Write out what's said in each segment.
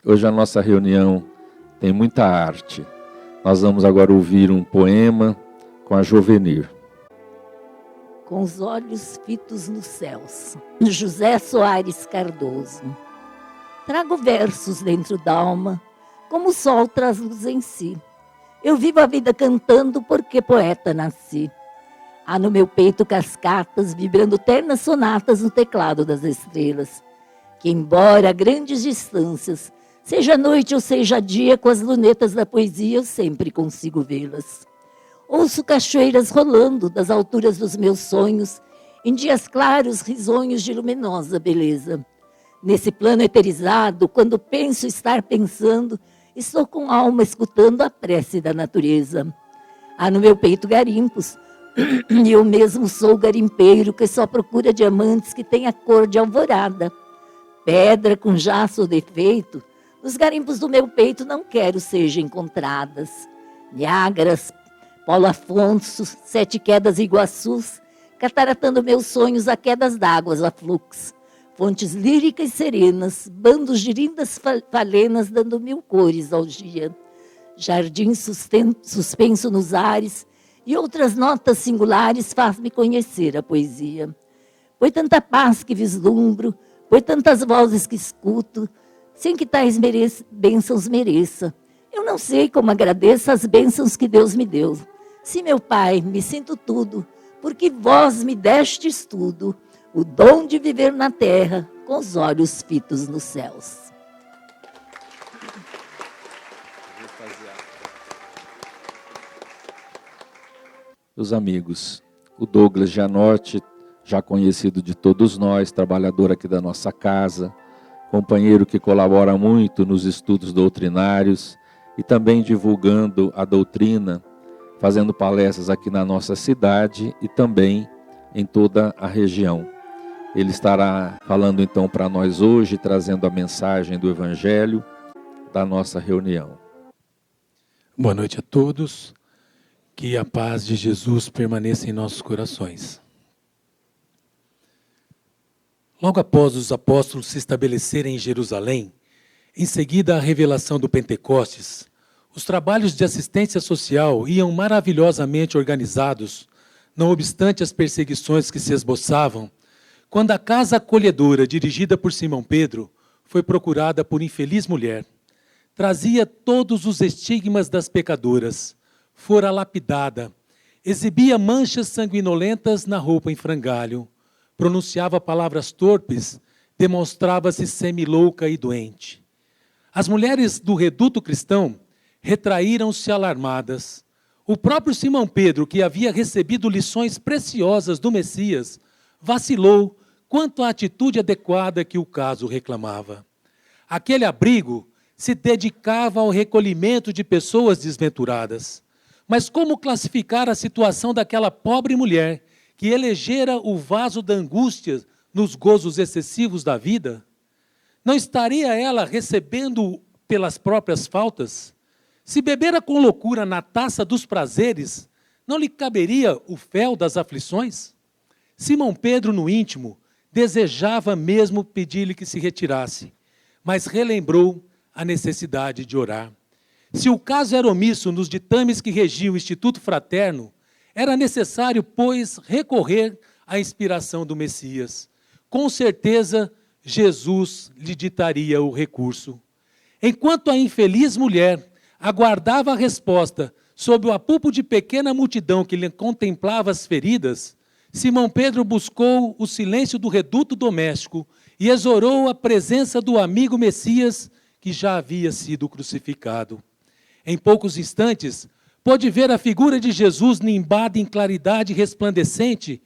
Hoje a nossa reunião tem muita arte. Nós vamos agora ouvir um poema com a Jovenir. Com os olhos fitos nos céus, José Soares Cardoso. Trago versos dentro d'alma, como o sol traz luz em si. Eu vivo a vida cantando porque poeta nasci. Há no meu peito cascatas, vibrando ternas sonatas no teclado das estrelas. Que embora a grandes distâncias, seja noite ou seja dia, com as lunetas da poesia eu sempre consigo vê-las. Ouço cachoeiras rolando das alturas dos meus sonhos, em dias claros, risonhos de luminosa beleza. Nesse plano eterizado, quando penso estar pensando, estou com alma escutando a prece da natureza. Há no meu peito garimpos, e eu mesmo sou garimpeiro que só procura diamantes que têm a cor de alvorada. Pedra com jaço ou defeito, nos garimpos do meu peito não quero sejam encontradas. Niágaras, Paulo Afonso, Sete Quedas e Iguaçus, cataratando meus sonhos a quedas d'águas a fluxo. Fontes líricas serenas, bandos de lindas falenas dando mil cores ao dia. Jardim suspenso nos ares e outras notas singulares faz-me conhecer a poesia. Foi tanta paz que vislumbro, foi tantas vozes que escuto, sem que tais bênçãos mereça. Eu não sei como agradeço as bênçãos que Deus me deu. Sim, meu Pai, me sinto tudo, porque vós me destes tudo, o dom de viver na terra, com os olhos fitos nos céus. Meus amigos, o Douglas Gianotti, já conhecido de todos nós, trabalhador aqui da nossa casa, companheiro que colabora muito nos estudos doutrinários e também divulgando a doutrina, fazendo palestras aqui na nossa cidade e também em toda a região. Ele estará falando então para nós hoje, trazendo a mensagem do Evangelho da nossa reunião. Boa noite a todos, que a paz de Jesus permaneça em nossos corações. Logo após os apóstolos se estabelecerem em Jerusalém, em seguida à revelação do Pentecostes, os trabalhos de assistência social iam maravilhosamente organizados, não obstante as perseguições que se esboçavam, quando a casa acolhedora, dirigida por Simão Pedro, foi procurada por infeliz mulher. Trazia todos os estigmas das pecadoras, fora lapidada, exibia manchas sanguinolentas na roupa em frangalho, pronunciava palavras torpes, demonstrava-se semilouca e doente. As mulheres do reduto cristão retraíram-se alarmadas. O próprio Simão Pedro, que havia recebido lições preciosas do Messias, vacilou quanto à atitude adequada que o caso reclamava. Aquele abrigo se dedicava ao recolhimento de pessoas desventuradas. Mas como classificar a situação daquela pobre mulher que elegera o vaso da angústia nos gozos excessivos da vida? Não estaria ela recebendo pelas próprias faltas? Se bebera com loucura na taça dos prazeres, não lhe caberia o fel das aflições? Simão Pedro, no íntimo, desejava mesmo pedir-lhe que se retirasse, mas relembrou a necessidade de orar. Se o caso era omisso nos ditames que regiam o Instituto Fraterno, era necessário, pois, recorrer à inspiração do Messias. Com certeza, Jesus lhe ditaria o recurso. Enquanto a infeliz mulher aguardava a resposta sob o apuplo de pequena multidão que lhe contemplava as feridas, Simão Pedro buscou o silêncio do reduto doméstico e exorou a presença do amigo Messias que já havia sido crucificado. Em poucos instantes, pôde ver a figura de Jesus nimbada em claridade resplandecente,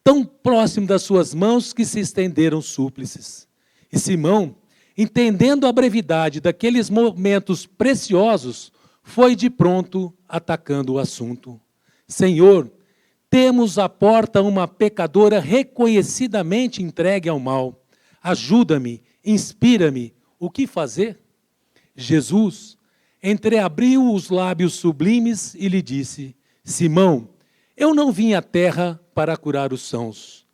tão próximo das suas mãos que se estenderam súplices. E Simão, entendendo a brevidade daqueles momentos preciosos, foi de pronto atacando o assunto. Senhor, temos à porta uma pecadora reconhecidamente entregue ao mal. Ajuda-me, inspira-me, o que fazer? Jesus entreabriu os lábios sublimes e lhe disse: Simão, eu não vim à terra para curar os sãos.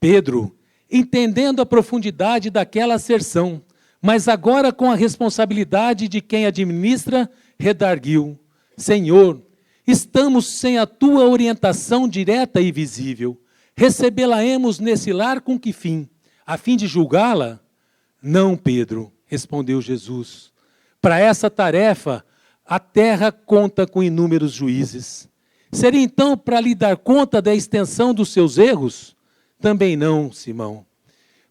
Pedro, entendendo a profundidade daquela asserção, mas agora com a responsabilidade de quem administra, redarguiu: Senhor, estamos sem a tua orientação direta e visível. Recebê-la-emos nesse lar com que fim? A fim de julgá-la? Não, Pedro, respondeu Jesus. Para essa tarefa, a terra conta com inúmeros juízes. Seria então para lhe dar conta da extensão dos seus erros? Também não, Simão.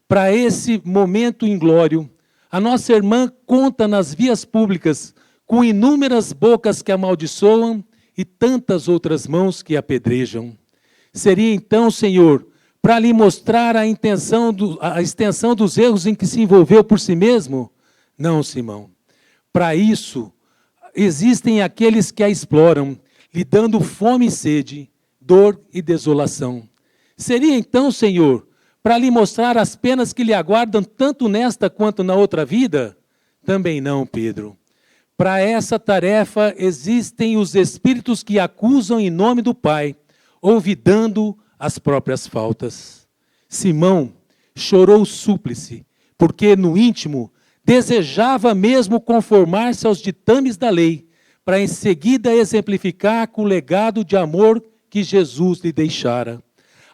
Para esse momento inglório, a nossa irmã conta nas vias públicas com inúmeras bocas que amaldiçoam e tantas outras mãos que apedrejam. Seria então, Senhor, para lhe mostrar a extensão dos erros em que se envolveu por si mesmo? Não, Simão. Para isso, existem aqueles que a exploram, lhe dando fome e sede, dor e desolação. Seria então, Senhor, para lhe mostrar as penas que lhe aguardam tanto nesta quanto na outra vida? Também não, Pedro. Para essa tarefa existem os espíritos que acusam em nome do Pai, olvidando as próprias faltas. Simão chorou súplice, porque no íntimo desejava mesmo conformar-se aos ditames da lei, para em seguida exemplificar com o legado de amor que Jesus lhe deixara.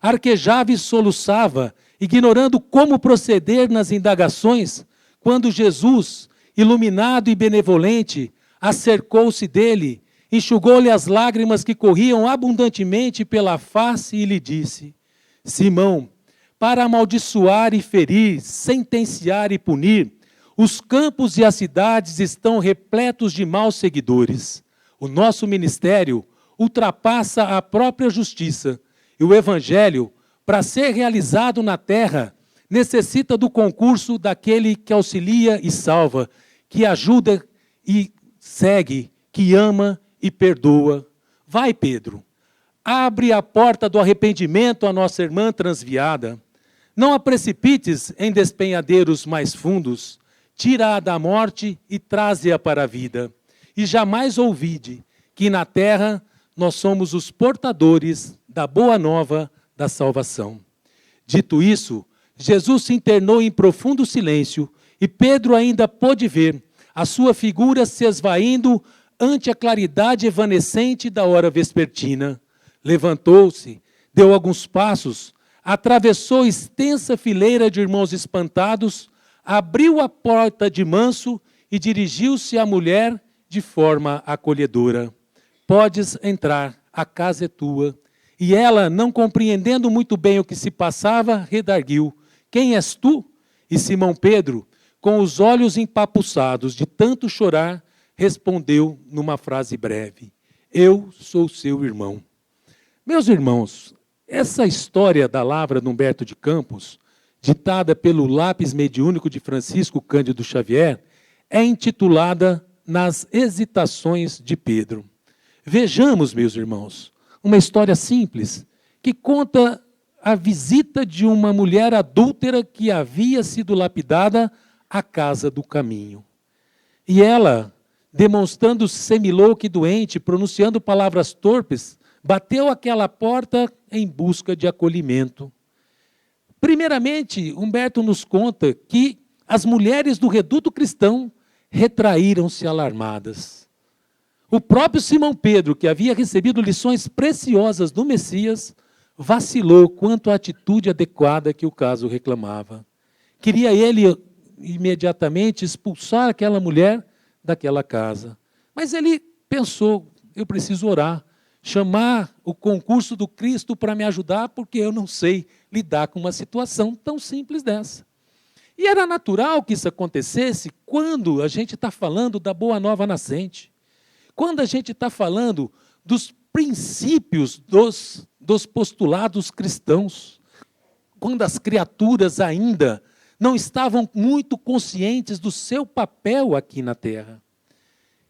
Arquejava e soluçava, ignorando como proceder nas indagações, quando Jesus, iluminado e benevolente, acercou-se dele, enxugou-lhe as lágrimas que corriam abundantemente pela face e lhe disse: Simão, para amaldiçoar e ferir, sentenciar e punir, os campos e as cidades estão repletos de maus seguidores. O nosso ministério ultrapassa a própria justiça, e o Evangelho, para ser realizado na terra, necessita do concurso daquele que auxilia e salva, que ajuda e segue, que ama e perdoa. Vai, Pedro, abre a porta do arrependimento à nossa irmã transviada. Não a precipites em despenhadeiros mais fundos. Tira-a da morte e traze-a para a vida. E jamais ouvide que na terra nós somos os portadores da boa nova da salvação. Dito isso, Jesus se internou em profundo silêncio e Pedro ainda pôde ver a sua figura se esvaindo ante a claridade evanescente da hora vespertina. Levantou-se, deu alguns passos, atravessou extensa fileira de irmãos espantados, abriu a porta de manso e dirigiu-se à mulher de forma acolhedora. Podes entrar, a casa é tua. E ela, não compreendendo muito bem o que se passava, redarguiu: Quem és tu? E Simão Pedro, com os olhos empapuçados de tanto chorar, respondeu numa frase breve: Eu sou seu irmão. Meus irmãos, essa história da Lavra de Humberto de Campos, ditada pelo lápis mediúnico de Francisco Cândido Xavier, é intitulada Nas Hesitações de Pedro. Vejamos, meus irmãos, uma história simples que conta a visita de uma mulher adúltera que havia sido lapidada à casa do caminho. E ela, demonstrando-se semilouca e doente, pronunciando palavras torpes, bateu aquela porta em busca de acolhimento. Primeiramente, Humberto nos conta que as mulheres do reduto cristão retraíram-se alarmadas. O próprio Simão Pedro, que havia recebido lições preciosas do Messias, vacilou quanto à atitude adequada que o caso reclamava. Queria ele imediatamente expulsar aquela mulher daquela casa. Mas ele pensou: eu preciso orar, chamar o concurso do Cristo para me ajudar, porque eu não sei lidar com uma situação tão simples dessa. E era natural que isso acontecesse quando a gente está falando da boa nova nascente, quando a gente está falando dos princípios dos postulados cristãos, quando as criaturas ainda não estavam muito conscientes do seu papel aqui na Terra.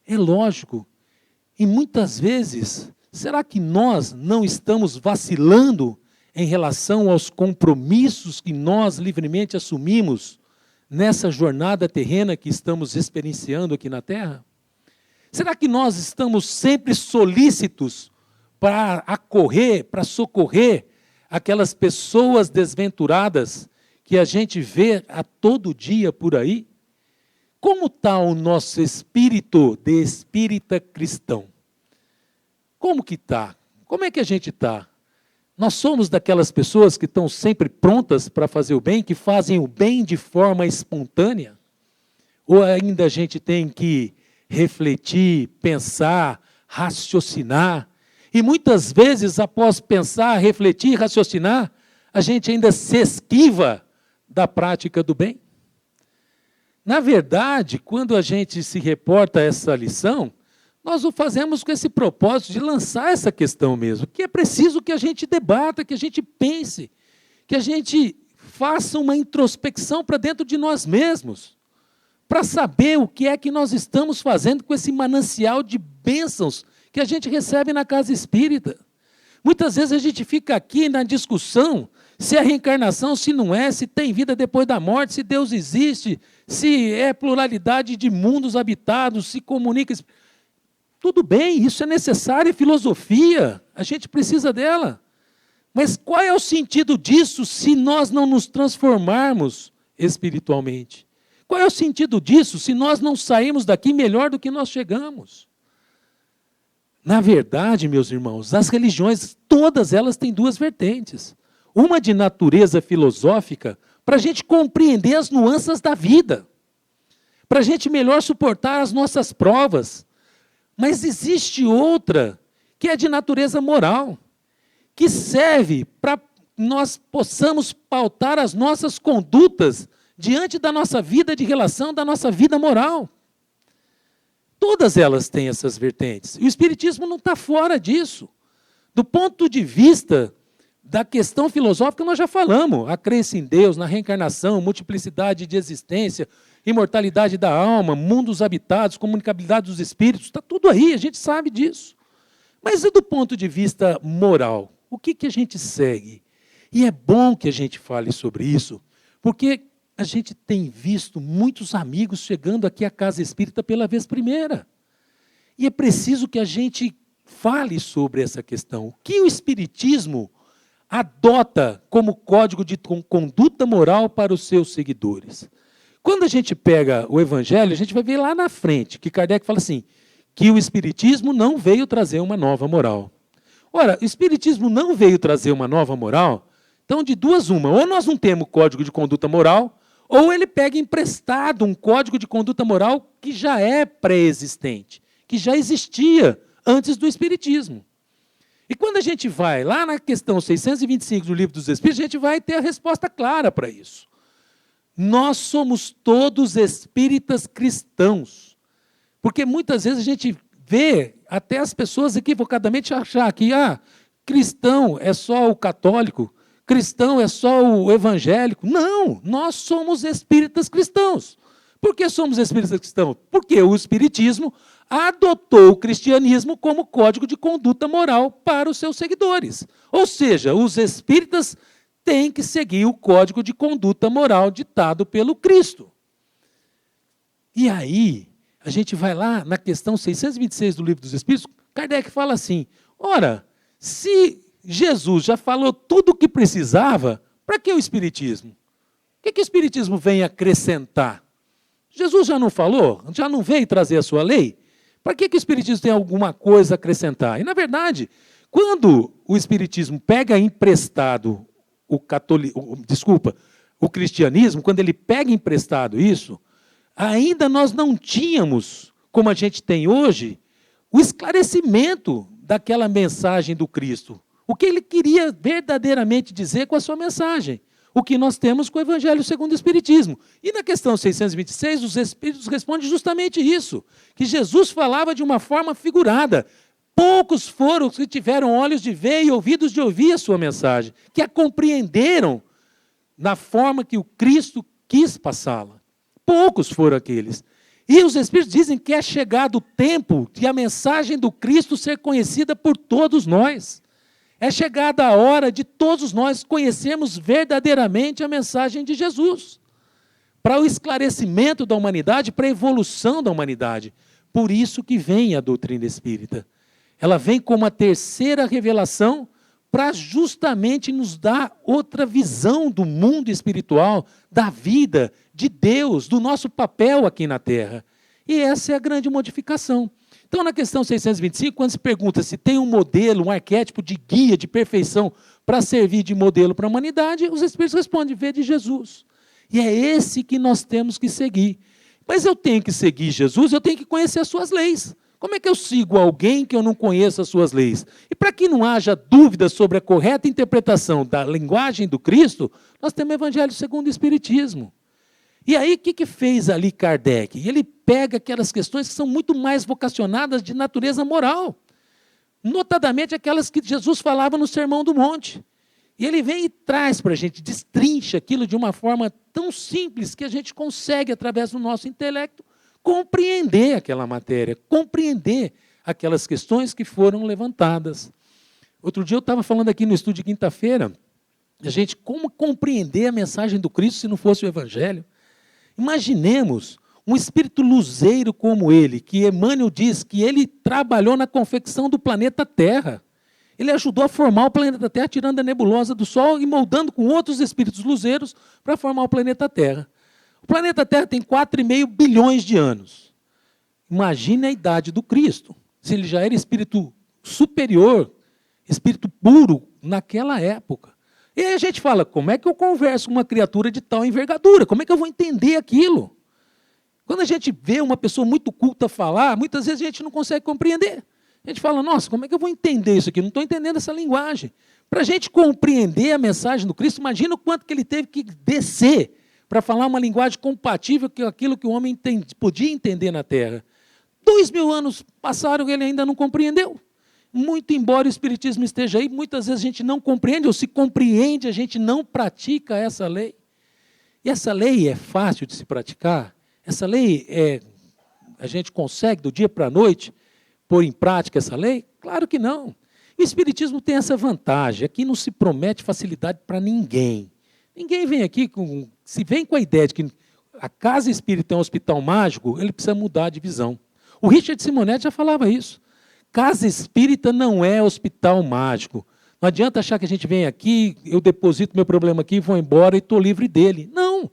É lógico, e muitas vezes, será que nós não estamos vacilando em relação aos compromissos que nós livremente assumimos nessa jornada terrena que estamos experienciando aqui na Terra? Será que nós estamos sempre solícitos para acorrer, para socorrer aquelas pessoas desventuradas que a gente vê a todo dia por aí? como está o nosso espírito de espírita cristão? Como que está? Como é que a gente está? Nós somos daquelas pessoas que estão sempre prontas para fazer o bem, que fazem o bem de forma espontânea? Ou ainda a gente tem que refletir, pensar, raciocinar? E muitas vezes, após pensar, refletir, raciocinar, a gente ainda se esquiva da prática do bem? Na verdade, quando a gente se reporta a essa lição, nós o fazemos com esse propósito de lançar essa questão mesmo, que é preciso que a gente debata, que a gente pense, que a gente faça uma introspecção para dentro de nós mesmos, para saber o que é que nós estamos fazendo com esse manancial de bênçãos que a gente recebe na casa espírita. Muitas vezes a gente fica aqui na discussão se é reencarnação, se não é, se tem vida depois da morte, se Deus existe, se é pluralidade de mundos habitados, se comunica. Tudo bem, isso é necessário, é filosofia, a gente precisa dela. Mas qual é o sentido disso se nós não nos transformarmos espiritualmente? Qual é o sentido disso se nós não sairmos daqui melhor do que nós chegamos? Na verdade, meus irmãos, as religiões, todas elas têm duas vertentes. Uma de natureza filosófica, para a gente compreender as nuances da vida, para a gente melhor suportar as nossas provas. Mas existe outra, que é de natureza moral, que serve para nós possamos pautar as nossas condutas diante da nossa vida de relação, da nossa vida moral. Todas elas têm essas vertentes. E o Espiritismo não está fora disso. Do ponto de vista da questão filosófica, nós já falamos. A crença em Deus, na reencarnação, multiplicidade de existência, imortalidade da alma, mundos habitados, comunicabilidade dos espíritos, está tudo aí, a gente sabe disso. Mas e do ponto de vista moral? O que a gente segue? E é bom que a gente fale sobre isso, porque a gente tem visto muitos amigos chegando aqui à Casa Espírita pela vez primeira. E é preciso que a gente fale sobre essa questão. O que o Espiritismo adota como código de conduta moral para os seus seguidores? Quando a gente pega o Evangelho, a gente vai ver lá na frente, que Kardec fala assim, que o Espiritismo não veio trazer uma nova moral. Ora, o Espiritismo não veio trazer uma nova moral, então de duas uma, ou nós não temos código de conduta moral, ou ele pega emprestado um código de conduta moral que já é pré-existente, que já existia antes do Espiritismo. E quando a gente vai lá na questão 625 do Livro dos Espíritos, a gente vai ter a resposta clara para isso. Nós somos todos espíritas cristãos. Porque muitas vezes a gente vê até as pessoas equivocadamente achar que cristão é só o católico, cristão é só o evangélico. Não, nós somos espíritas cristãos. Por que somos espíritas cristãos? Porque o Espiritismo adotou o cristianismo como código de conduta moral para os seus seguidores. Ou seja, os espíritas têm que seguir o código de conduta moral ditado pelo Cristo. E aí, a gente vai lá na questão 626 do Livro dos Espíritos, Kardec fala assim, ora, se Jesus já falou tudo o que precisava, para que o Espiritismo? O que o Espiritismo vem acrescentar? Jesus já não falou? Já não veio trazer a sua lei? Para que o Espiritismo tem alguma coisa a acrescentar? E, na verdade, quando o Espiritismo pega emprestado o cristianismo, quando ele pega emprestado isso, ainda nós não tínhamos, como a gente tem hoje, o esclarecimento daquela mensagem do Cristo. O que ele queria verdadeiramente dizer com a sua mensagem. O que nós temos com o Evangelho segundo o Espiritismo. E na questão 626, os Espíritos respondem justamente isso, que Jesus falava de uma forma figurada. Poucos foram os que tiveram olhos de ver e ouvidos de ouvir a sua mensagem, que a compreenderam na forma que o Cristo quis passá-la. Poucos foram aqueles. E os Espíritos dizem que é chegado o tempo de a mensagem do Cristo ser conhecida por todos nós. É chegada a hora de todos nós conhecermos verdadeiramente a mensagem de Jesus, para o esclarecimento da humanidade, para a evolução da humanidade. Por isso que vem a doutrina espírita. Ela vem como a terceira revelação para justamente nos dar outra visão do mundo espiritual, da vida, de Deus, do nosso papel aqui na Terra. E essa é a grande modificação. Então, na questão 625, quando se pergunta se tem um modelo, um arquétipo de guia, de perfeição, para servir de modelo para a humanidade, os Espíritos respondem, vê de Jesus. E é esse que nós temos que seguir. Mas eu tenho que seguir Jesus, eu tenho que conhecer as suas leis. Como é que eu sigo alguém que eu não conheço as suas leis? E para que não haja dúvida sobre a correta interpretação da linguagem do Cristo, nós temos o Evangelho segundo o Espiritismo. E aí, o que fez ali Kardec? Ele pega aquelas questões que são muito mais vocacionadas de natureza moral. Notadamente aquelas que Jesus falava no Sermão do Monte. E ele vem e traz para a gente, destrincha aquilo de uma forma tão simples que a gente consegue, através do nosso intelecto, compreender aquela matéria, compreender aquelas questões que foram levantadas. Outro dia eu estava falando aqui no estudo de quinta-feira, a gente, como compreender a mensagem do Cristo se não fosse o Evangelho? Imaginemos um espírito luzeiro como ele, que Emmanuel diz que ele trabalhou na confecção do planeta Terra. Ele ajudou a formar o planeta Terra, tirando a nebulosa do Sol e moldando com outros espíritos luzeiros para formar o planeta Terra. O planeta Terra tem 4,5 bilhões de anos. Imagine a idade do Cristo, se ele já era espírito superior, espírito puro naquela época. E aí a gente fala, como é que eu converso com uma criatura de tal envergadura? Como é que eu vou entender aquilo? Quando a gente vê uma pessoa muito culta falar, muitas vezes a gente não consegue compreender. A gente fala, nossa, como é que eu vou entender isso aqui? Não estou entendendo essa linguagem. Para a gente compreender a mensagem do Cristo, imagina o quanto que ele teve que descer para falar uma linguagem compatível com aquilo que o homem podia entender na Terra. 2.000 anos passaram e ele ainda não compreendeu. Muito embora o Espiritismo esteja aí, muitas vezes a gente não compreende, ou se compreende, a gente não pratica essa lei. E essa lei é fácil de se praticar? Essa lei, a gente consegue, do dia para a noite, pôr em prática essa lei? Claro que não. O Espiritismo tem essa vantagem, aqui não se promete facilidade para ninguém. Ninguém vem aqui, se vem com a ideia de que a casa espírita é um hospital mágico, ele precisa mudar de visão. O Richard Simonetti já falava isso. Casa espírita não é hospital mágico. Não adianta achar que a gente vem aqui, eu deposito meu problema aqui, vou embora e estou livre dele. Não,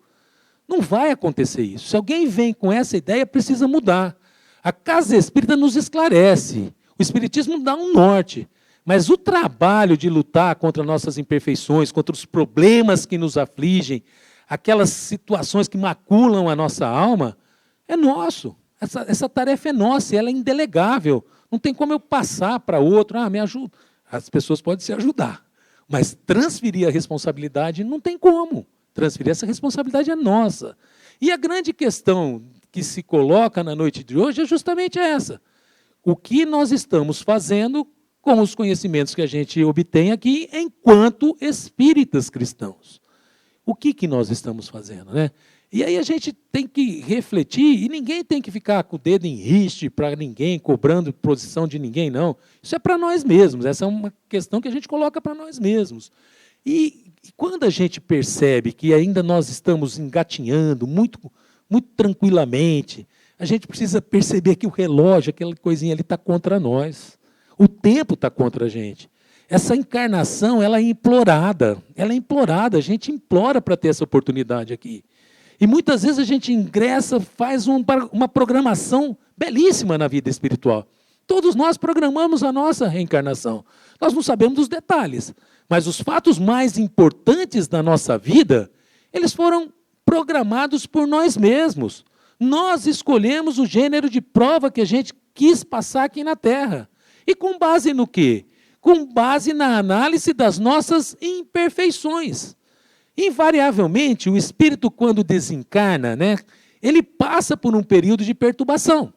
não vai acontecer isso. Se alguém vem com essa ideia, precisa mudar. A casa espírita nos esclarece. O Espiritismo dá um norte. Mas o trabalho de lutar contra nossas imperfeições, contra os problemas que nos afligem, aquelas situações que maculam a nossa alma, é nosso. Essa tarefa é nossa, ela é indelegável. Não tem como eu passar para outro, me ajuda. As pessoas podem se ajudar, mas transferir a responsabilidade não tem como. Transferir essa responsabilidade é nossa. E a grande questão que se coloca na noite de hoje é justamente essa. O que nós estamos fazendo com os conhecimentos que a gente obtém aqui enquanto espíritas cristãos? O que nós estamos fazendo, né? E aí a gente tem que refletir, e ninguém tem que ficar com o dedo em riste para ninguém, cobrando posição de ninguém, não. Isso é para nós mesmos, essa é uma questão que a gente coloca para nós mesmos. E quando a gente percebe que ainda nós estamos engatinhando muito tranquilamente, a gente precisa perceber que o relógio, aquela coisinha ali, está contra nós. O tempo está contra a gente. Essa encarnação, ela é implorada, a gente implora para ter essa oportunidade aqui. E muitas vezes a gente ingressa, faz uma programação belíssima na vida espiritual. Todos nós programamos a nossa reencarnação. Nós não sabemos dos detalhes, mas os fatos mais importantes da nossa vida, eles foram programados por nós mesmos. Nós escolhemos o gênero de prova que a gente quis passar aqui na Terra. E com base no quê? Com base na análise das nossas imperfeições. Invariavelmente, o espírito, quando desencarna, ele passa por um período de perturbação.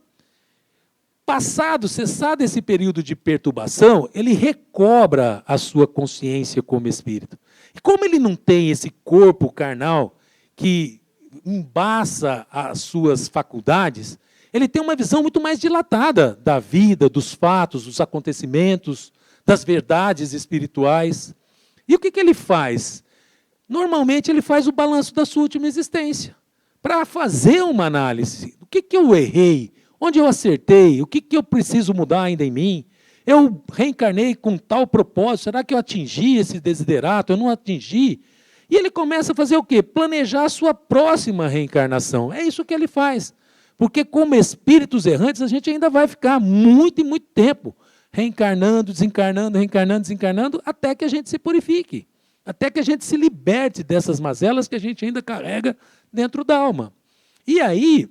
Cessado esse período de perturbação, ele recobra a sua consciência como espírito. E como ele não tem esse corpo carnal que embaça as suas faculdades, ele tem uma visão muito mais dilatada da vida, dos fatos, dos acontecimentos, das verdades espirituais. E o que ele faz? Normalmente ele faz o balanço da sua última existência, para fazer uma análise. O que eu errei? Onde eu acertei? O que eu preciso mudar ainda em mim? Eu reencarnei com tal propósito, será que eu atingi esse desiderato? Eu não atingi? E ele começa a fazer o quê? Planejar a sua próxima reencarnação. É isso que ele faz. Porque como espíritos errantes, a gente ainda vai ficar muito e muito tempo reencarnando, desencarnando, reencarnando, desencarnando, até que a gente se purifique. Até que a gente se liberte dessas mazelas que a gente ainda carrega dentro da alma. E aí,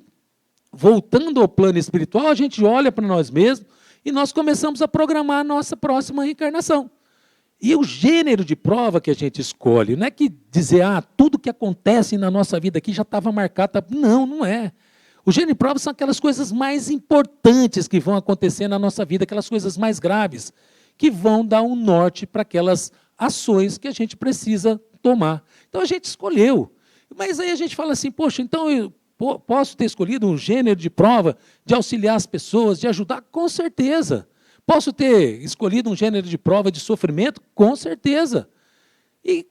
voltando ao plano espiritual, a gente olha para nós mesmos e nós começamos a programar a nossa próxima reencarnação. E o gênero de prova que a gente escolhe, não é que dizer, tudo que acontece na nossa vida aqui já estava marcado. Não, não é. O gênero de prova são aquelas coisas mais importantes que vão acontecer na nossa vida, aquelas coisas mais graves, que vão dar um norte para aquelas ações que a gente precisa tomar. Então a gente escolheu. Mas aí a gente fala assim, poxa, então eu posso ter escolhido um gênero de prova de auxiliar as pessoas, de ajudar? Com certeza. Posso ter escolhido um gênero de prova de sofrimento? Com certeza. E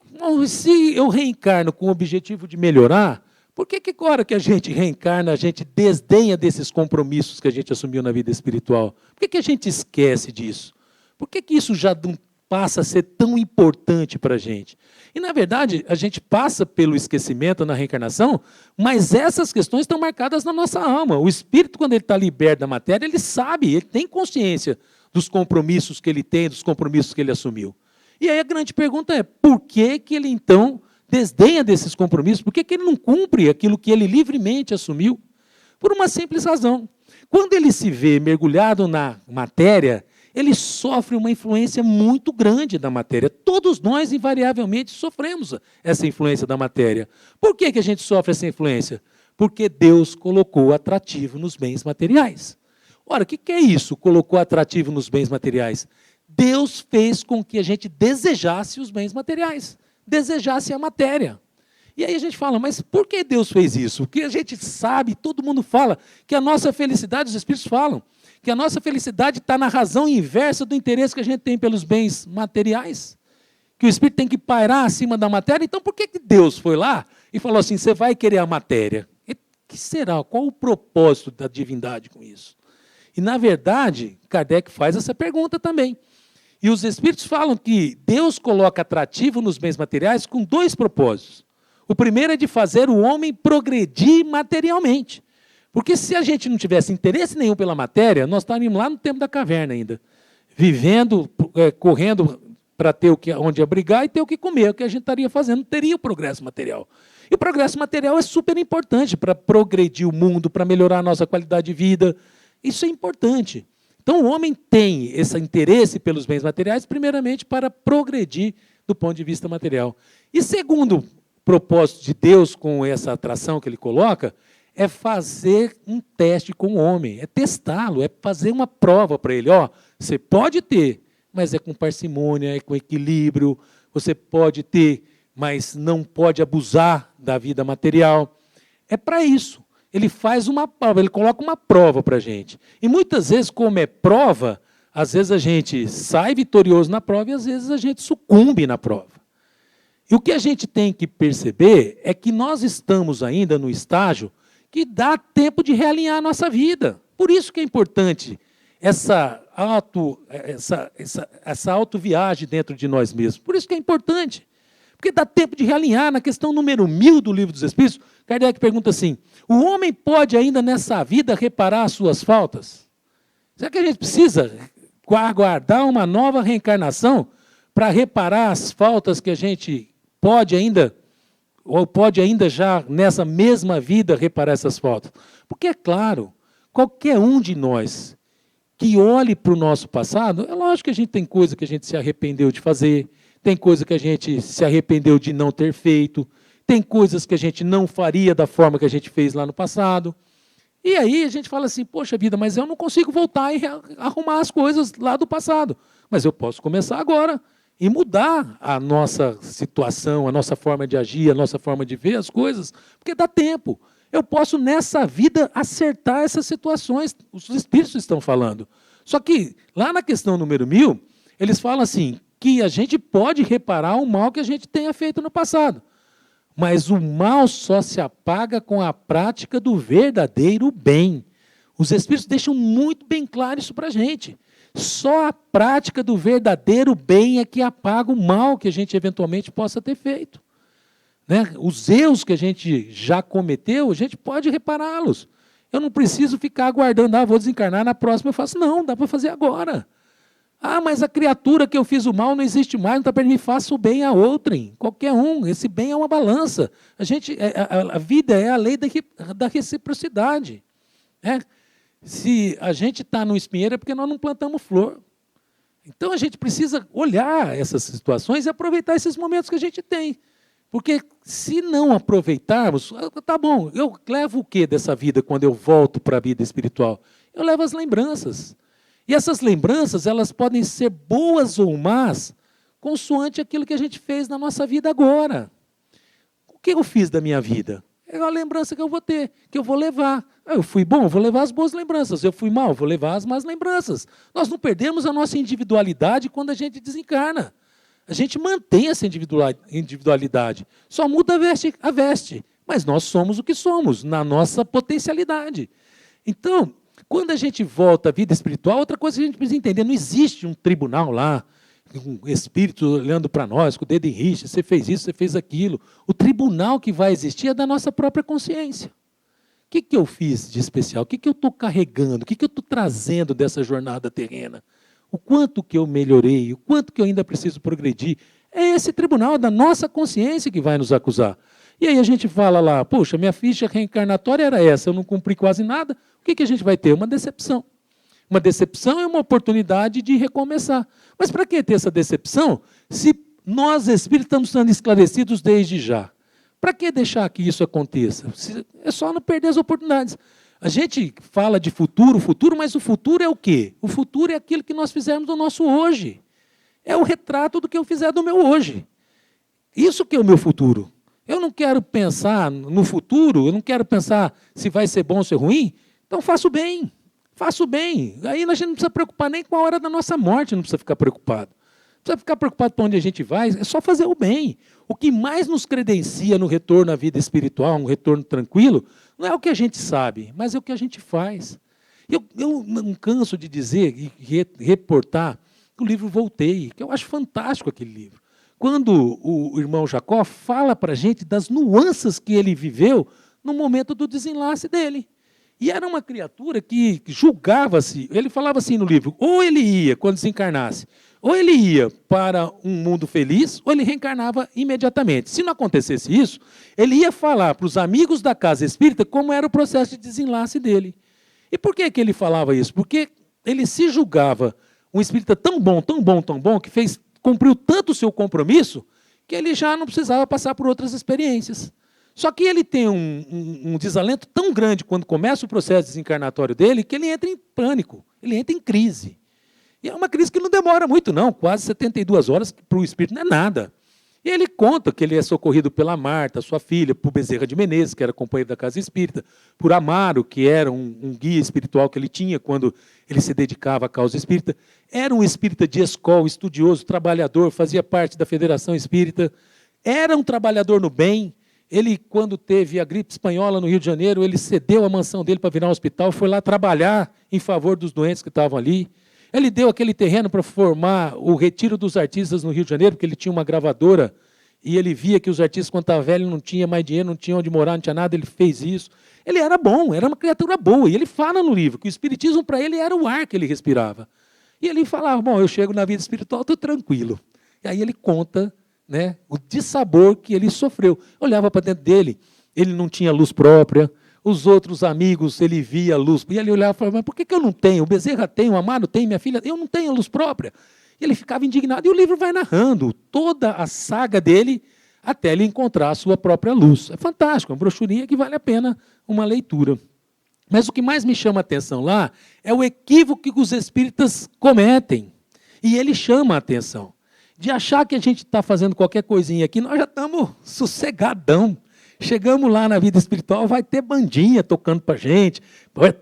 se eu reencarno com o objetivo de melhorar, por que agora que a gente reencarna, a gente desdenha desses compromissos que a gente assumiu na vida espiritual? Por que a gente esquece disso? Por que isso já não passa a ser tão importante para a gente? E, na verdade, a gente passa pelo esquecimento na reencarnação, mas essas questões estão marcadas na nossa alma. O espírito, quando ele está liberto da matéria, ele sabe, ele tem consciência dos compromissos que ele tem, dos compromissos que ele assumiu. E aí a grande pergunta é, por que ele, então, desdenha desses compromissos? Por que ele não cumpre aquilo que ele livremente assumiu? Por uma simples razão. Quando ele se vê mergulhado na matéria, ele sofre uma influência muito grande da matéria. Todos nós, invariavelmente, sofremos essa influência da matéria. Por que a gente sofre essa influência? Porque Deus colocou atrativo nos bens materiais. Ora, o que é isso, colocou atrativo nos bens materiais? Deus fez com que a gente desejasse os bens materiais, desejasse a matéria. E aí a gente fala, mas por que Deus fez isso? Porque a gente sabe, todo mundo fala, que a nossa felicidade, os Espíritos falam, que a nossa felicidade está na razão inversa do interesse que a gente tem pelos bens materiais. Que o Espírito tem que pairar acima da matéria. Então por que Deus foi lá e falou assim, você vai querer a matéria? O que será? Qual o propósito da divindade com isso? E, na verdade, Kardec faz essa pergunta também. E os Espíritos falam que Deus coloca atrativo nos bens materiais com dois propósitos. O primeiro é de fazer o homem progredir materialmente. Porque se a gente não tivesse interesse nenhum pela matéria, nós estaríamos lá no tempo da caverna ainda, vivendo, correndo para ter onde abrigar e ter o que comer. O que a gente estaria fazendo, não teria o progresso material. E o progresso material é super importante para progredir o mundo, para melhorar a nossa qualidade de vida. Isso é importante. Então, o homem tem esse interesse pelos bens materiais, primeiramente, para progredir do ponto de vista material. E segundo propósito de Deus com essa atração que ele coloca, é fazer um teste com o homem, é testá-lo, é fazer uma prova para ele. Você pode ter, mas é com parcimônia, é com equilíbrio, você pode ter, mas não pode abusar da vida material. É para isso. Ele faz uma prova, ele coloca uma prova para a gente. E muitas vezes, como é prova, às vezes a gente sai vitorioso na prova e às vezes a gente sucumbe na prova. E o que a gente tem que perceber é que nós estamos ainda no estágio que dá tempo de realinhar a nossa vida. Por isso que é importante essa autoviagem dentro de nós mesmos. Por isso que é importante. Porque dá tempo de realinhar. Na questão número 1000 do Livro dos Espíritos, Kardec pergunta assim, o homem pode ainda nessa vida reparar as suas faltas? Será que a gente precisa aguardar uma nova reencarnação para reparar as faltas que a gente pode ainda, ou pode ainda já nessa mesma vida reparar essas faltas? Porque, é claro, qualquer um de nós que olhe para o nosso passado, é lógico que a gente tem coisa que a gente se arrependeu de fazer, tem coisa que a gente se arrependeu de não ter feito, tem coisas que a gente não faria da forma que a gente fez lá no passado. E aí a gente fala assim, poxa vida, mas eu não consigo voltar e arrumar as coisas lá do passado. Mas eu posso começar agora e mudar a nossa situação, a nossa forma de agir, a nossa forma de ver as coisas, porque dá tempo. Eu posso, nessa vida, acertar essas situações. Os Espíritos estão falando. Só que, lá na questão número 1000, eles falam assim, que a gente pode reparar o mal que a gente tenha feito no passado. Mas o mal só se apaga com a prática do verdadeiro bem. Os Espíritos deixam muito bem claro isso para a gente. Só a prática do verdadeiro bem é que apaga o mal que a gente eventualmente possa ter feito. Né? Os erros que a gente já cometeu, a gente pode repará-los. Eu não preciso ficar aguardando, vou desencarnar, na próxima eu faço. Não, dá para fazer agora. Mas a criatura que eu fiz o mal não existe mais, não está permitindo, faça o bem a outrem, qualquer um. Esse bem é uma balança. A vida é a lei da reciprocidade. Se a gente está no espinheiro é porque nós não plantamos flor. Então a gente precisa olhar essas situações e aproveitar esses momentos que a gente tem. Porque se não aproveitarmos, tá bom, eu levo o que dessa vida quando eu volto para a vida espiritual? Eu levo as lembranças. E essas lembranças, elas podem ser boas ou más, consoante aquilo que a gente fez na nossa vida agora. O que eu fiz da minha vida? É a lembrança que eu vou ter, que eu vou levar. Eu fui bom, vou levar as boas lembranças. Eu fui mal, vou levar as más lembranças. Nós não perdemos a nossa individualidade quando a gente desencarna. A gente mantém essa individualidade. Só muda a veste. Mas nós somos o que somos, na nossa potencialidade. Então, quando a gente volta à vida espiritual, outra coisa que a gente precisa entender, não existe um tribunal lá, um espírito olhando para nós, com o dedo em rixa, você fez isso, você fez aquilo. O tribunal que vai existir é da nossa própria consciência. O que eu fiz de especial? O que eu estou carregando? O que eu estou trazendo dessa jornada terrena? O quanto que eu melhorei? O quanto que eu ainda preciso progredir? É esse tribunal da nossa consciência que vai nos acusar. E aí a gente fala lá, poxa, minha ficha reencarnatória era essa, eu não cumpri quase nada. O que a gente vai ter? Uma decepção. Uma decepção é uma oportunidade de recomeçar. Mas para que ter essa decepção se nós, espíritos, estamos sendo esclarecidos desde já? Para que deixar que isso aconteça? É só não perder as oportunidades. A gente fala de futuro, mas o futuro é o quê? O futuro é aquilo que nós fizermos do nosso hoje. É o retrato do que eu fizer do meu hoje. Isso que é o meu futuro. Eu não quero pensar no futuro, eu não quero pensar se vai ser bom ou ser ruim, então faço bem. Faço bem. Aí a gente não precisa preocupar nem com a hora da nossa morte, não precisa ficar preocupado. Não precisa ficar preocupado para onde a gente vai, é só fazer o bem. O que mais nos credencia no retorno à vida espiritual, um retorno tranquilo, não é o que a gente sabe, mas é o que a gente faz. Eu não canso de dizer e reportar que o livro Voltei, que eu acho fantástico aquele livro. Quando o irmão Jacó fala para a gente das nuances que ele viveu no momento do desenlace dele. E era uma criatura que julgava-se, ele falava assim no livro, ou ele ia, quando desencarnasse, ou ele ia para um mundo feliz, ou ele reencarnava imediatamente. Se não acontecesse isso, ele ia falar para os amigos da casa espírita como era o processo de desenlace dele. E por que ele falava isso? Porque ele se julgava um espírita tão bom, que cumpriu tanto o seu compromisso, que ele já não precisava passar por outras experiências. Só que ele tem um desalento tão grande quando começa o processo desencarnatório dele, que ele entra em pânico, ele entra em crise. E é uma crise que não demora muito, não, quase 72 horas, que para o espírito não é nada. E ele conta que ele é socorrido pela Marta, sua filha, por Bezerra de Menezes, que era companheiro da casa espírita, por Amaro, que era um guia espiritual que ele tinha quando ele se dedicava à causa espírita. Era um espírita de escola, estudioso, trabalhador, fazia parte da Federação Espírita, era um trabalhador no bem. Ele, quando teve a gripe espanhola no Rio de Janeiro, ele cedeu a mansão dele para virar um hospital, foi lá trabalhar em favor dos doentes que estavam ali. Ele deu aquele terreno para formar o Retiro dos Artistas no Rio de Janeiro, porque ele tinha uma gravadora, e ele via que os artistas, quando estavam velhos, não tinham mais dinheiro, não tinham onde morar, não tinha nada, ele fez isso. Ele era bom, era uma criatura boa, e ele fala no livro que o espiritismo para ele era o ar que ele respirava. E ele falava, bom, eu chego na vida espiritual, estou tranquilo. E aí ele conta, né, o dissabor que ele sofreu. Olhava para dentro dele, ele não tinha luz própria, os outros amigos, ele via a luz, e ele olhava e falava, mas por que eu não tenho? O Bezerra tem, o Amado tem, minha filha, eu não tenho a luz própria. E ele ficava indignado, e o livro vai narrando toda a saga dele, até ele encontrar a sua própria luz. É fantástico, é uma brochurinha que vale a pena uma leitura. Mas o que mais me chama a atenção lá é o equívoco que os espíritas cometem. E ele chama a atenção. De achar que a gente está fazendo qualquer coisinha aqui, nós já estamos sossegadão. Chegamos lá na vida espiritual, vai ter bandinha tocando para a gente,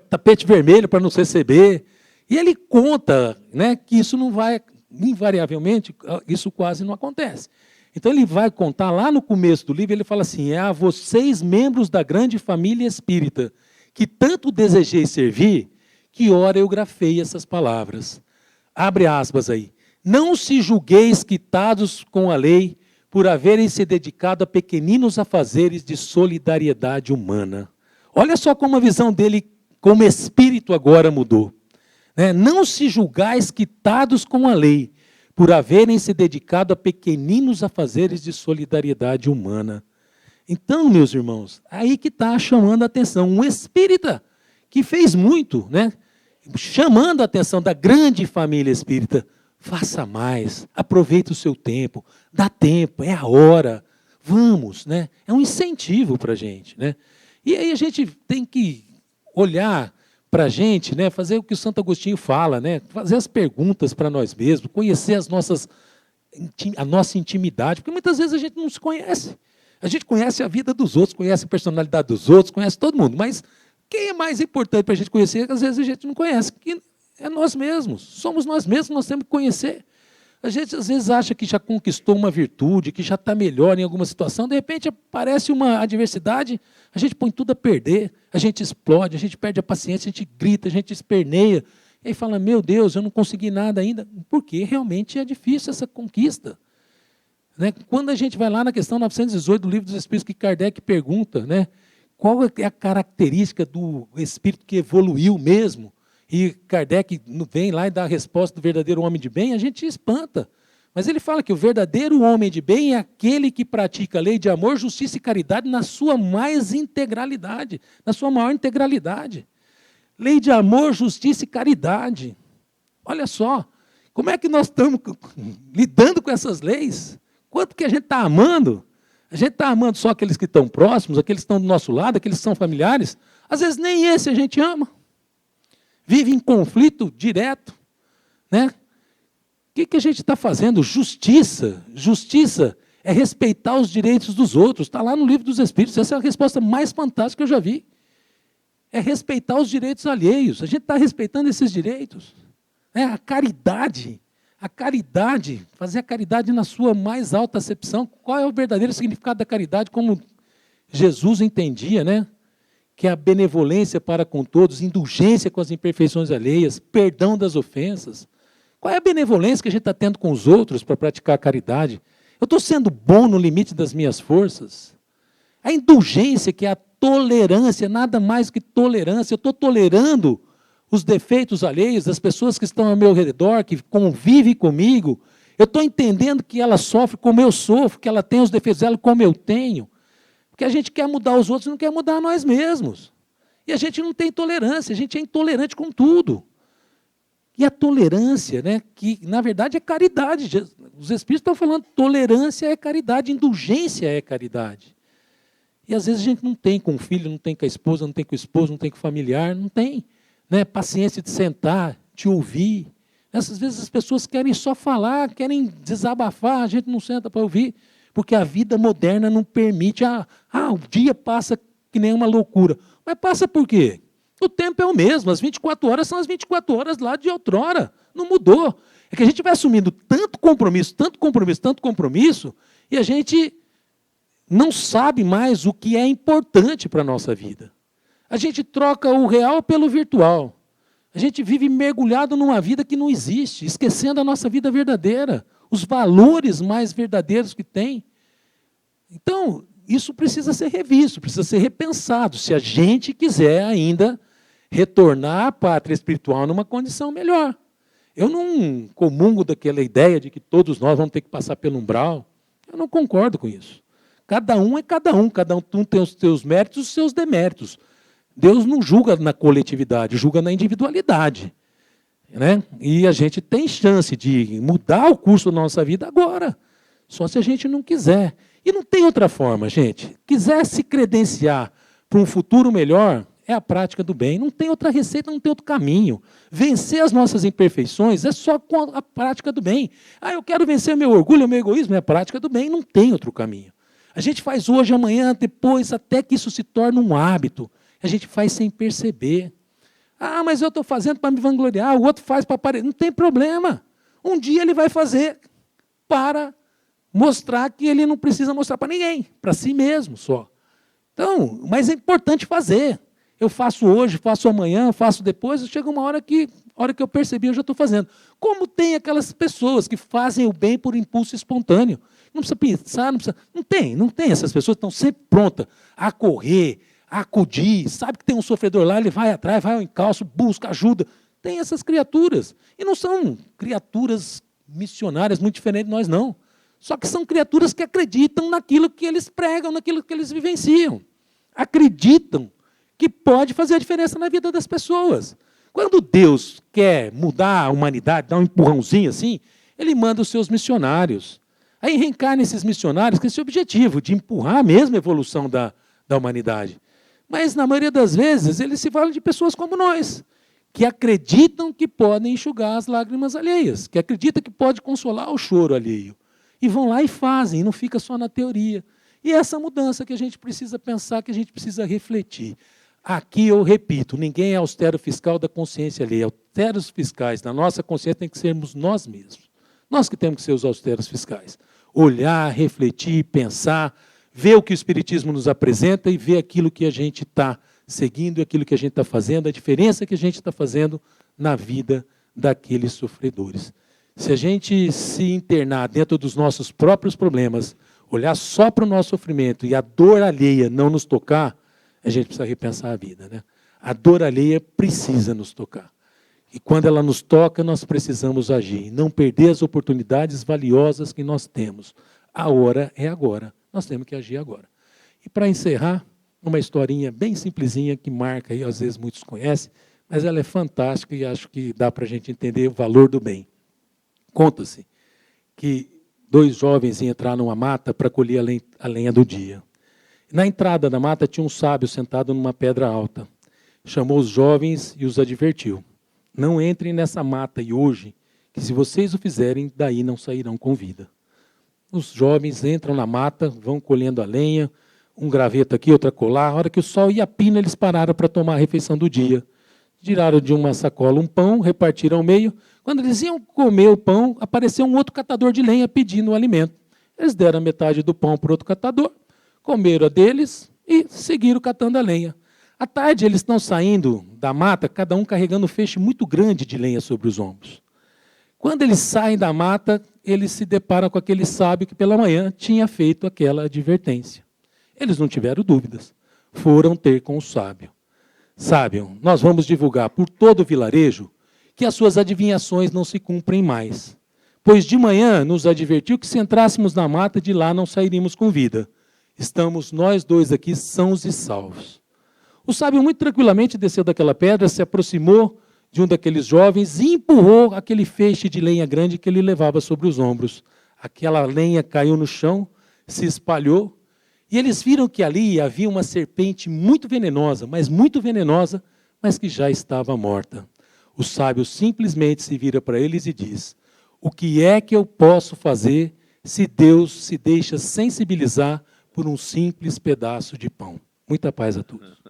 tapete vermelho para nos receber. E ele conta, né, que isso não vai, invariavelmente, isso quase não acontece. Então ele vai contar lá no começo do livro, ele fala assim, é a vocês, membros da grande família espírita, que tanto desejei servir, que ora eu grafei essas palavras. Abre aspas aí. Não se julgueis quitados com a lei por haverem se dedicado a pequeninos afazeres de solidariedade humana. Olha só como a visão dele, como espírito agora mudou. Não se julgais quitados com a lei por haverem se dedicado a pequeninos afazeres de solidariedade humana. Então, meus irmãos, aí que está chamando a atenção. Um espírita que fez muito, chamando a atenção da grande família espírita. Faça mais, aproveite o seu tempo, dá tempo, é a hora, vamos, É um incentivo para a gente, E aí a gente tem que olhar para a gente, fazer o que o Santo Agostinho fala, fazer as perguntas para nós mesmos, conhecer a nossa intimidade, porque muitas vezes a gente não se conhece. A gente conhece a vida dos outros, conhece a personalidade dos outros, conhece todo mundo, mas quem é mais importante para a gente conhecer, às vezes a gente não conhece, que é nós mesmos, somos nós mesmos, nós temos que conhecer. A gente às vezes acha que já conquistou uma virtude, que já está melhor em alguma situação, de repente aparece uma adversidade, a gente põe tudo a perder, a gente explode, a gente perde a paciência, a gente grita, a gente esperneia, e aí fala, meu Deus, eu não consegui nada ainda, porque realmente é difícil essa conquista. Quando a gente vai lá na questão 918 do Livro dos Espíritos, que Kardec pergunta, qual é a característica do espírito que evoluiu mesmo, e Kardec vem lá e dá a resposta do verdadeiro homem de bem, a gente espanta. Mas ele fala que o verdadeiro homem de bem é aquele que pratica a lei de amor, justiça e caridade na sua mais integralidade, na sua maior integralidade. Lei de amor, justiça e caridade. Olha só, como é que nós estamos lidando com essas leis? Quanto que a gente está amando? A gente está amando só aqueles que estão próximos, aqueles que estão do nosso lado, aqueles que são familiares. Às vezes nem esse a gente ama. Vive em conflito direto. O que a gente está fazendo? Justiça. Justiça é respeitar os direitos dos outros. Está lá no Livro dos Espíritos. Essa é a resposta mais fantástica que eu já vi. É respeitar os direitos alheios. A gente está respeitando esses direitos. A caridade. A caridade, fazer a caridade na sua mais alta acepção. Qual é o verdadeiro significado da caridade, como Jesus entendia, Que é a benevolência para com todos, indulgência com as imperfeições alheias, perdão das ofensas. Qual é a benevolência que a gente está tendo com os outros para praticar a caridade? Eu estou sendo bom no limite das minhas forças? A indulgência, que é a tolerância, nada mais que tolerância. Eu estou tolerando os defeitos alheios das pessoas que estão ao meu redor, que convivem comigo. Eu estou entendendo que ela sofre como eu sofro, que ela tem os defeitos dela como eu tenho. Porque a gente quer mudar os outros e não quer mudar nós mesmos. E a gente não tem tolerância, a gente é intolerante com tudo. E a tolerância, que na verdade é caridade. Os Espíritos estão falando tolerância é caridade, indulgência é caridade. E às vezes a gente não tem com o filho, não tem com a esposa, não tem com o esposo, não tem com o familiar, não tem. Paciência de sentar, de ouvir. Às vezes as pessoas querem só falar, querem desabafar, a gente não senta para ouvir, porque a vida moderna não permite. O dia passa que nem uma loucura. Mas passa por quê? O tempo é o mesmo, as 24 horas são as 24 horas lá de outrora. Não mudou. É que a gente vai assumindo tanto compromisso, tanto compromisso, tanto compromisso, e a gente não sabe mais o que é importante para a nossa vida. A gente troca o real pelo virtual. A gente vive mergulhado numa vida que não existe, esquecendo a nossa vida verdadeira, os valores mais verdadeiros que tem. Então, isso precisa ser revisto, precisa ser repensado, se a gente quiser ainda retornar à pátria espiritual numa condição melhor. Eu não comungo daquela ideia de que todos nós vamos ter que passar pelo umbral. Eu não concordo com isso. Cada um é cada um tem os seus méritos e os seus deméritos. Deus não julga na coletividade, julga na individualidade. E a gente tem chance de mudar o curso da nossa vida agora, só se a gente não quiser. E não tem outra forma, gente. Quiser se credenciar para um futuro melhor, é a prática do bem. Não tem outra receita, não tem outro caminho. Vencer as nossas imperfeições é só com a prática do bem. Eu quero vencer o meu orgulho, o meu egoísmo, é a prática do bem. Não tem outro caminho. A gente faz hoje, amanhã, depois, até que isso se torne um hábito. A gente faz sem perceber. Mas eu estou fazendo para me vangloriar, o outro faz para aparecer. Não tem problema. Um dia ele vai fazer para mostrar que ele não precisa mostrar para ninguém, para si mesmo só. Então, mas é importante fazer. Eu faço hoje, faço amanhã, faço depois, chega uma hora que, A hora que eu percebi, eu já estou fazendo. Como tem aquelas pessoas que fazem o bem por impulso espontâneo. Não precisa pensar, não tem. Essas pessoas estão sempre prontas a correr, a acudir. Sabe que tem um sofredor lá, ele vai atrás, vai ao encalço, busca ajuda. Tem essas criaturas. E não são criaturas missionárias muito diferentes de nós, não. Só que são criaturas que acreditam naquilo que eles pregam, naquilo que eles vivenciam. Acreditam que pode fazer a diferença na vida das pessoas. Quando Deus quer mudar a humanidade, dar um empurrãozinho assim, Ele manda os seus missionários. Aí reencarna esses missionários com esse objetivo, de empurrar mesmo a evolução da humanidade. Mas, na maioria das vezes, eles se valem de pessoas como nós, que acreditam que podem enxugar as lágrimas alheias, que acreditam que pode consolar o choro alheio. E vão lá e fazem, e não fica só na teoria. E essa mudança que a gente precisa pensar, que a gente precisa refletir. Aqui eu repito, ninguém é austero fiscal da consciência alheia. Austeros fiscais da nossa consciência tem que sermos nós mesmos. Nós que temos que ser os austeros fiscais. Olhar, refletir, pensar, ver o que o Espiritismo nos apresenta e ver aquilo que a gente está seguindo, aquilo que a gente está fazendo, a diferença que a gente está fazendo na vida daqueles sofredores. Se a gente se internar dentro dos nossos próprios problemas, olhar só para o nosso sofrimento e a dor alheia não nos tocar, a gente precisa repensar a vida, né? A dor alheia precisa nos tocar. E quando ela nos toca, nós precisamos agir. Não perder as oportunidades valiosas que nós temos. A hora é agora. Nós temos que agir agora. E para encerrar, uma historinha bem simplesinha que marca, e às vezes muitos conhecem, mas ela é fantástica e acho que dá para a gente entender o valor do bem. Conta-se que 2 jovens iam entrar numa mata para colher a lenha do dia. Na entrada da mata tinha um sábio sentado numa pedra alta. Chamou os jovens e os advertiu. Não entrem nessa mata e hoje, que se vocês o fizerem, daí não sairão com vida. Os jovens entram na mata, vão colhendo a lenha, um graveto aqui, outra colar. A hora que o sol ia a pina, eles pararam para tomar a refeição do dia. Tiraram de uma sacola um pão, repartiram ao meio. Quando eles iam comer o pão, apareceu um outro catador de lenha pedindo o alimento. Eles deram a metade do pão para o outro catador, comeram a deles e seguiram catando a lenha. À tarde, eles estão saindo da mata, cada um carregando um feixe muito grande de lenha sobre os ombros. Quando eles saem da mata, eles se deparam com aquele sábio que pela manhã tinha feito aquela advertência. Eles não tiveram dúvidas. Foram ter com o sábio. Sábio, nós vamos divulgar por todo o vilarejo que as suas adivinhações não se cumprem mais. Pois de manhã nos advertiu que se entrássemos na mata, de lá não sairíamos com vida. Estamos nós 2 aqui sãos e salvos. O sábio muito tranquilamente desceu daquela pedra, se aproximou de um daqueles jovens e empurrou aquele feixe de lenha grande que ele levava sobre os ombros. Aquela lenha caiu no chão, se espalhou, e eles viram que ali havia uma serpente muito venenosa, mas que já estava morta. O sábio simplesmente se vira para eles e diz: o que é que eu posso fazer se Deus se deixa sensibilizar por um simples pedaço de pão? Muita paz a todos.